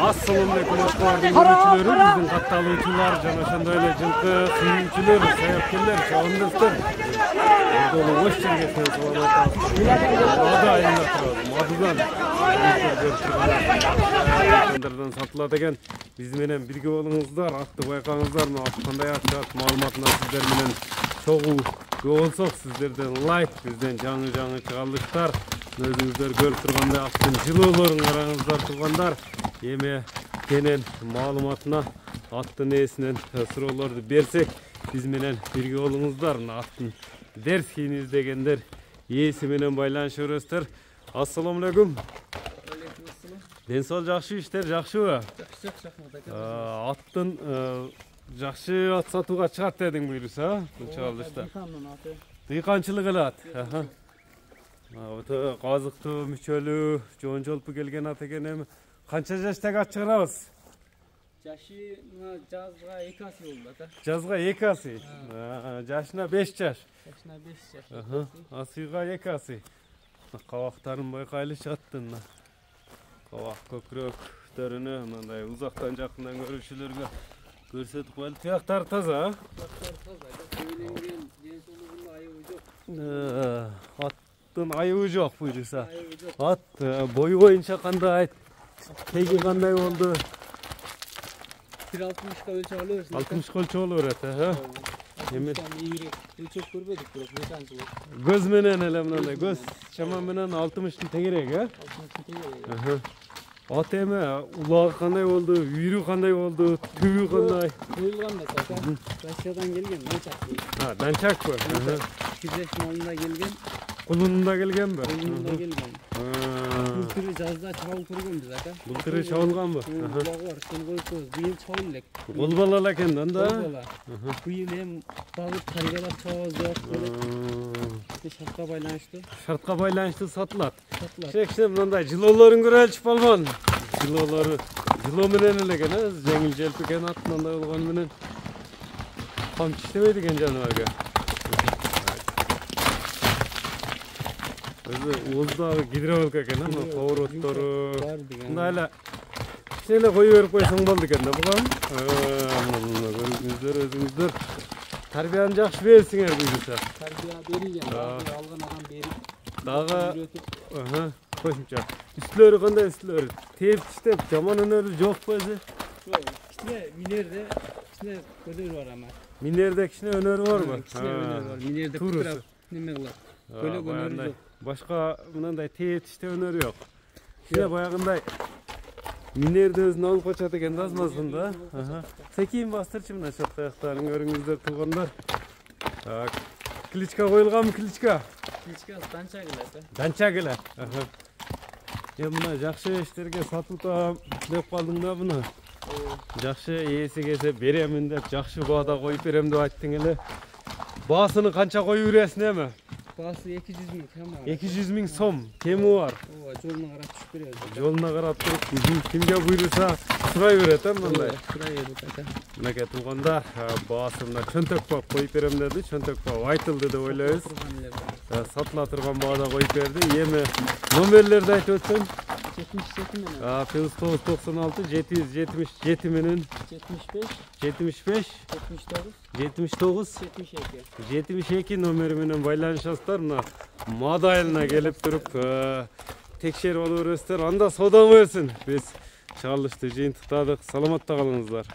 Assalamualaikum yürüyüşçüleri, bizim kattalıcılar, ошондой эле жылкы сүйүүчүлөр, саякчылар, чабындырдар. Orada hoş çirkefine salamat olsun. Adı ayında turadi, Madıdan. Sandırdan satılады ekan. Biz menen birge bolуңуздар, atты байкаңыздар, кандай акчат маалыматына сиздер менен чогуу болсок, сиздерден лайк, бизден жаңы чыгалыштар. Өзүңүздөр көрүп тургандай аттын жылоолорун караңыздар туугандар. Эме кенен маалыматына аттын ээсинен суроолорду берсек, биз менен бирге болуңуздар. Аттын дерс кийин издегендер ээси менен байланышып көрөсүздөр. Ассаламу алейкум. Ден сол жакшы, иштер жакшыбы? Жакшы, Аттын жакшы ат сатууга чыгат дедиң буйруса? Чыгалышта. Дыйканчылык эле ат. Казыктуу, мүчөлүү, жоон-жолпу келген ат экен. Эми канча жаштагы ат чыгарабыз? Жашы жазга 2 асы болду ата. Жазга 2 асы. Жашына 5 жаш. Жашына 5 жаш. Асыйга 2 асы. Кабактарын байкайлыш аттын. Кабак көкүрөктөрүнө мындай узактан жакындан көрүүчүлөргө көрсөтүп коелу. Тияктары таза, Тияктары таза. Көйленген, ден соолугунда айыбы жок. Аттын айыбы жок буйруса. Ат бою боюнча кандай айт? Теги кандай болду? 1.60га өлчөп алып берсин. 60 өлчөп алып берет, Эми өлчөп көрбөдүк, бирок нечанчылык. Көз менен эле мындай көз чама менен 60тын тегерек, 60тын тегерек. Ат эми улагы кандай болду, үйрү кандай болду, түбү кандай? Коюлган да ата. Россиядан келген, Данчак. Данчакпы? 2 жаш малында келген. Кулунунда келгенби? Кулунунда келген. Бул түрү жазда чабылып көргөн биз ата. Бул түрү чабылганбы? Улагы бар, сен коюп коебуз. Быйыл чабыл элек. Бол бала эле экен да? Быйыл эми багып тарбиялап чабабыз деп шартка байланыштуу. Шартка байланыштуу сатылат. Сатылат. Кичине мындай жылоолорун көрөлүчү балман. Жылоолору жылоо менен эле экен, жеңил желпи экен аттында болгону менен. Камчы иштебейт экен жаныбарга. Өзү ооздагы гидроволка экен, повороттору. Мындай эле кичине эле коюп берип койсоң болду экен да буга. Көрүңүздөр, өзүңүздөр тарбияны жакшы берсиңер буюрса. Тарбия берилген, алган адам берип. Дагы кошумча. Үстүлөрү кандай үстүлөр? Теп иштеп, жаман өнөрү жокпу өзү? Жок, кичине минерде кичине өнөрү бар ама. Минерде кичине өнөрү барбы? Кичине өнөрү бар. Минерде кутурап неме кылат. Көлөк өнөрү жок. Башка мындай теп иштеп өнөрү жок. Кичине баягындай минерде өзүн алып качат экен да азмасын да. Секин бастырчы мына чат аяктарын көрүңүздөр туугандар. Так. Кличка коюлганбы, кличка? Кличка Данчак эле. Данчак эле. Мына жакшы иштерге сатууга деп калдың да буну. Жакшы ээси келсе беремин деп, жакшы баада коюп берем деп айттың эле. Баасыны канча коюп бересиң эми? Баасы 200 миң кем бар. 200 миң сом кеми бар. Жолуна карап түшүп беребиз. Жолуна карап туруп, кимге буйруса сурай берет мындай. Сурай берет ата. Мынакей туугандар, баасында чөнтөк бап коюп берем деди, чөнтөк бап айтылды деп ойлойбуз. Сатыла турган баада коюп берди. Эми номерлерди айтып өтсөң? 77 менен. Плюс 996 777 менен 75 79 72 номери менен байланышасыздар. Мына модайлына келип туруп текшерип алып бересиздер. Анда соода берсин. Биз чыгарылышты жыйынтыктадык. Саламатта калыңыздар.